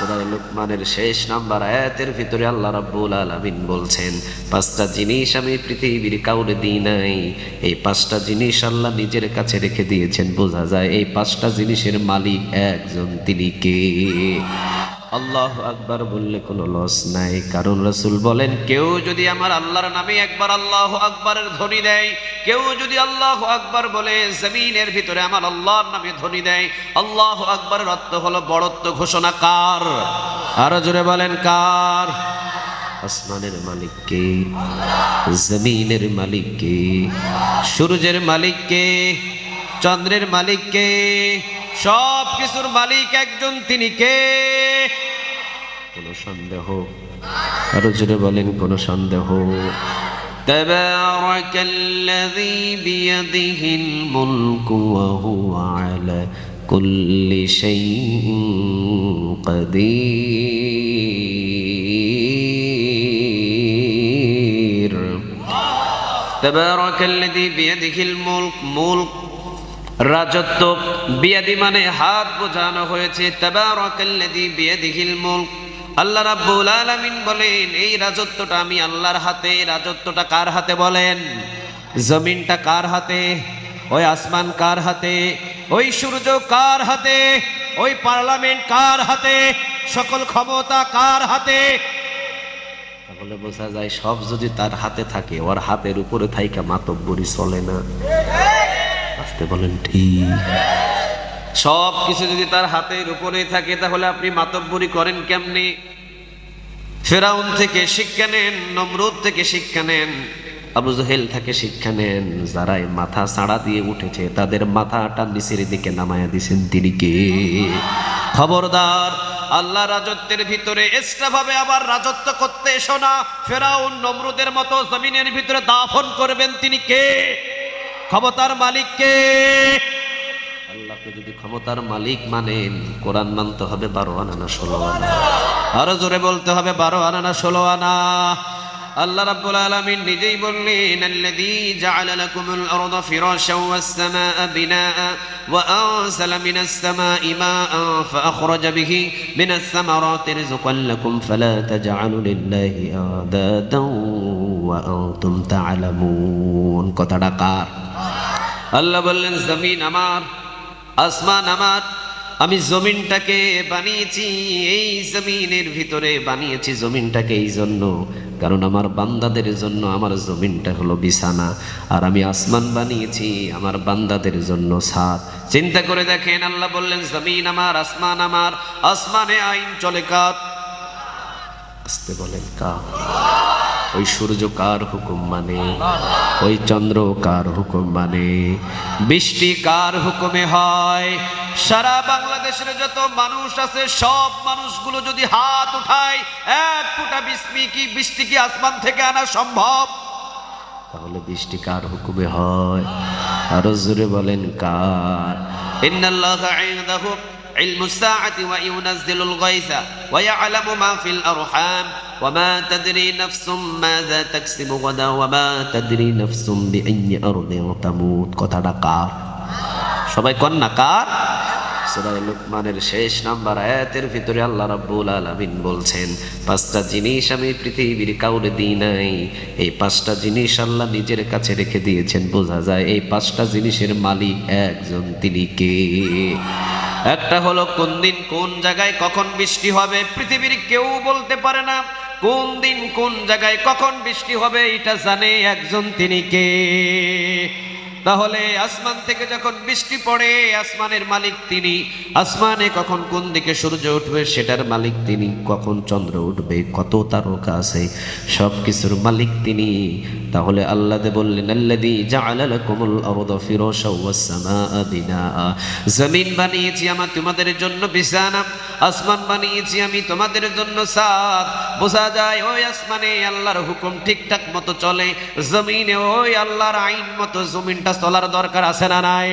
সূরা লুকমানের শেষ নাম্বার আয়াতের ভিতরে আল্লাহ রাব্বুল আলামিন বলছেন, পাঁচটা জিনিস আমি পৃথিবীর কাউরে দিই নাই। এই পাঁচটা জিনিস আল্লাহ নিজের কাছে রেখে দিয়েছেন। বোঝা যায় এই পাঁচটা জিনিসের মালিক একজন, তিনি কে? আল্লাহু আকবার বললে কোনো লস নাই, কারণ রাসূল বলেন, কেউ যদি আমার আল্লাহর নামে একবার আল্লাহু আকবারের ধ্বনি দেয়, কেউ যদি আল্লাহু আকবার বলে জমিনের ভিতরে আমার আল্লাহর নামে ধ্বনি দেয়, আল্লাহু আকবারের অর্থ হলো বড়ত্ব ঘোষণা। কার? আরো জোরে বলেন কার? আসমানের মালিক কে? জমিনের মালিক কে? সূর্যের মালিক কে? চন্দ্রের মালিক কে? সব কিছুর মালিক একজন, তিনি কে? কোন সন্দেহ? আরো জোরে বলেন, কোন সন্দেহ? তাবারাকাল্লাযী বিয়াদিহিল মুলকু ওয়া হুয়া আলা কুল্লি শাইইন কাদির। তাবারাকাল্লাযী বিয়াদিহিল মুলক, রাজত্ব, বিয়াদি মানে হাত বোঝানো হয়েছে। তাবারাকাল্লাযী বিয়াদিহিল মুলক, আল্লাহ রাব্বুল আলামিন বলেন এই রাজত্বটা আমি আল্লাহর হাতে। রাজত্বটা কার হাতে বলেন? জমিনটা কার হাতে? ওই আসমান কার হাতে? ওই সূর্য কার হাতে? ওই পার্লামেন্ট কার হাতে? সকল ক্ষমতা কার হাতে? তাহলে বোঝা যায় সব যদি তার হাতে থাকে, ওর হাতের উপরে থাইকা মাতব্বরি চলে না। আসতে বলেন ঠিক। সব কিছু যদি তার হাতের উপরে থাকে, তাহলে আপনি মাতব্বরি করেন কেমনে? ফেরাউন থেকে শিক্ষা নেন, নমরুদ থেকে শিক্ষা নেন, আবু জহেল থেকে শিক্ষা নেন। যারাই মাথা ছাড়া দিয়ে উঠেছে তাদের মাথাটা নিচের দিকে নামায়া দিয়েছেন, তিনি কে? খবরদার, আল্লাহ রাজত্বের ভিতরে এক্সট্রা ভাবে আবার রাজত্ব করতে এসো না। ফেরাউন নমরুদের মতো জমিনের ভিতরে দাফন করবেন, তিনি কে? ক্ষমতার মালিক কে? আল্লাহকে যদি ক্ষমতার মালিক মানেন, কোরআন মানতে হবে 12 আনা না 16 আনা। আরো জোরে বলতে হবে 12 আনা না 16 আনা। আল্লাহ রাব্বুল আলামিন নিজেই বললেন, আল্লাযী জাআলা লাকুমুল আরদা ফিরাশাও ওয়াস সামাআ বিনাআ ওয়া আনজালা মিনাস সামাই মাআন ফাআখরাজা বিহি মিনাস সামারাতি রিজকান লাকুম ফালা তাজআলু লিল্লাহি আদাদান ওয়া আনতুম তা'লামুন। কথাটা কার? আল্লাহ বললেন, জমিন আমার, আসমান আমার। আমি জমিনটাকে বানিয়েছি, এই জমিনের ভিতরে বানিয়েছি জমিনটাকে এই জন্য, কারণ আমার বান্দাদের জন্য আমার জমিনটা হলো বিছানা, আর আমি আসমান বানিয়েছি আমার বান্দাদের জন্য ছাদ। চিন্তা করে দেখেন, আল্লাহ বললেন জমিন আমার, আসমান আমার। আসমানে আইন চলে কার? আসতে বলেন কার? ওই সূর্য কার হুকুম মানে? ওই চন্দ্র কার হুকুম মানে? বৃষ্টি কার হুকুমে হয়? সারা বাংলাদেশের যত মানুষ আছে, সব মানুষগুলো যদি হাত উঠায়, এক ফোঁটা বৃষ্টি কি আসমান থেকে আনা সম্ভব? তাহলে বৃষ্টি কার হুকুমে হয়? আরো জোরে বলেন কার? ইন্নাল্লাহা ইনদাহু ইলমুস সাআতি ওয়া ইউনাজ্জিলুল গায়সা ওয়া ইয়ালামু মা ফিল আরহাম ওয়া মা তাদরি নাফসুম মাযা তাকসিবু গাদা ওয়া মা তাদরি নাফসুম বিআইয়ি আরদিন তামুত। কথাটা কার? সবাই কোন না কার? সূরা লুকমানের শেষ নাম্বার আয়াতের ভিতরে আল্লাহ রাব্বুল আলামিন বলছেন, পাঁচটা জিনিস আমি পৃথিবীর কাউরে দিই নাই। এই পাঁচটা জিনিস আল্লাহ নিজের কাছে রেখে দিয়েছেন। বোঝা যায় এই পাঁচটা জিনিসের মালিক একজন, তিনি কে? একটা হলো কোন দিন কোন জায়গায় কখন বৃষ্টি হবে, পৃথিবীর কেউ বলতে পারে না। কোন দিন কোন জায়গায় কখন বৃষ্টি হবে এটা জানে একজন, তিনি কে? তাহলে আসমান থেকে যখন বৃষ্টি পড়ে, আসমানের মালিক তিনি। আসমানে কখন কোন দিকে সূর্য উঠবে সেটার মালিক তিনি। কখন চন্দ্র উঠবে, কত তারকা আছে, সব কিছুর মালিক তিনি। তাহলে আল্লাহ বললেন, আল্লাযী জাআলা লাকুমুল আরদা ফিরাশাও ওয়াস সামাআ বিনাআ। জমিন বানিয়েছি আমি তোমাদের জন্য বিছানা, আসমান বানিয়েছি আমি তোমাদের জন্য ছাদ। বোঝা যায় ওই আসমানে আল্লাহর হুকুম ঠিকঠাক মতো চলে, জমিনে ওই আল্লাহর আইন মতো জমিনটা চলার দরকার আছে না নাই?